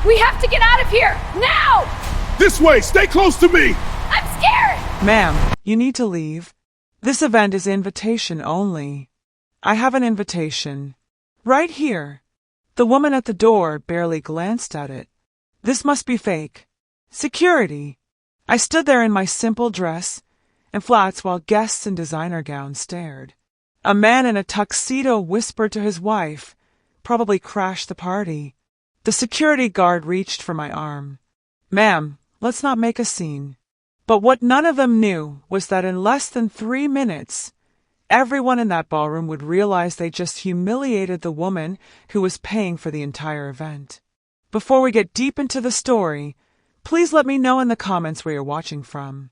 We have to get out of here, now! This way! Stay close to me! I'm scared! Ma'am, you need to leave. This event is invitation only. I have an invitation. Right here. The woman at the door barely glanced at it. This must be fake. Security. I stood there in my simple dress and flats while guests in designer gowns stared. A man in a tuxedo whispered to his wife, probably crashed the party. The security guard reached for my arm. Ma'am, let's not make a scene. But what none of them knew was that in less than 3 minutes, everyone in that ballroom would realize they just humiliated the woman who was paying for the entire event. Before we get deep into the story, please let me know in the comments where you're watching from.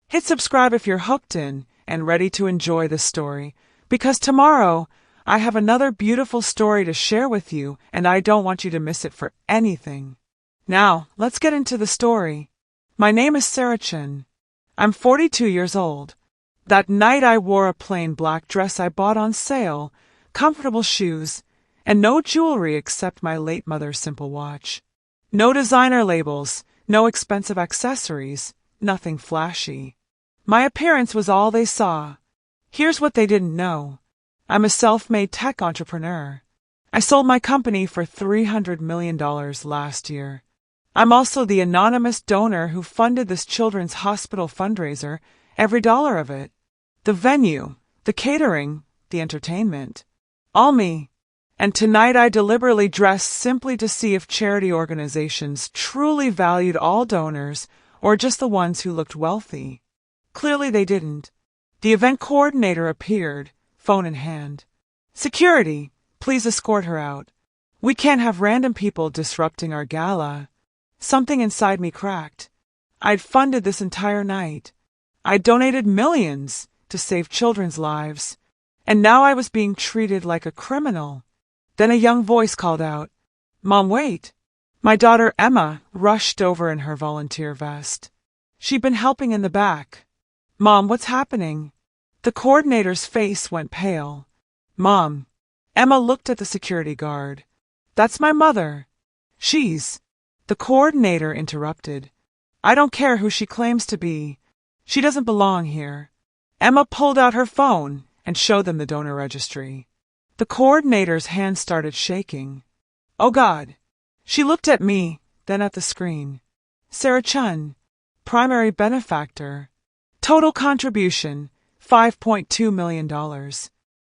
Hit subscribe if you're hooked in and ready to enjoy this story, because tomorrow I have another beautiful story to share with you, and I don't want you to miss it for anything. Now, let's get into the story. My name is Sarah Chin. I'm 42 years old. That night I wore a plain black dress I bought on sale, comfortable shoes, and no jewelry except my late mother's simple watch. No designer labels, no expensive accessories, nothing flashy. My appearance was all they saw. Here's what they didn't know. I'm a self-made tech entrepreneur. I sold my company for $300 million last year. I'm also the anonymous donor who funded this children's hospital fundraiser, every dollar of it. The venue, the catering, the entertainment. All me. And tonight I deliberately dressed simply to see if charity organizations truly valued all donors or just the ones who looked wealthy. Clearly they didn't. The event coordinator appeared, phone in hand. Security, please escort her out. We can't have random people disrupting our gala. Something inside me cracked. I'd funded this entire night. I'd donated millions to save children's lives. And now I was being treated like a criminal. Then a young voice called out, "Mom, wait." My daughter Emma rushed over in her volunteer vest. She'd been helping in the back. "Mom, what's happening?" The coordinator's face went pale. "Mom." Emma looked at the security guard. "That's my mother. She's—" The coordinator interrupted. "I don't care who she claims to be. She doesn't belong here." Emma pulled out her phone and showed them the donor registry. The coordinator's hand started shaking. "Oh God." She looked at me, then at the screen. "Sarah Chun, primary benefactor. Total contribution, $5.2 million.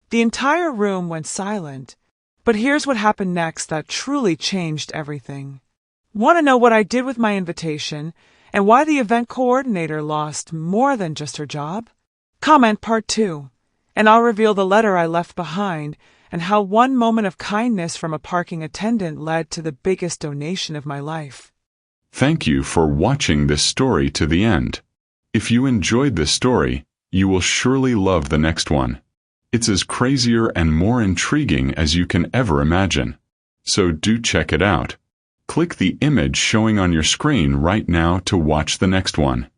The entire room went silent. But here's what happened next that truly changed everything. Want to know what I did with my invitation and why the event coordinator lost more than just her job? Comment part 2, and I'll reveal the letter I left behind and how one moment of kindness from a parking attendant led to the biggest donation of my life. Thank you for watching this story to the end. If you enjoyed this story, you will surely love the next one. It's as crazier and more intriguing as you can ever imagine. So do check it out. Click the image showing on your screen right now to watch the next one.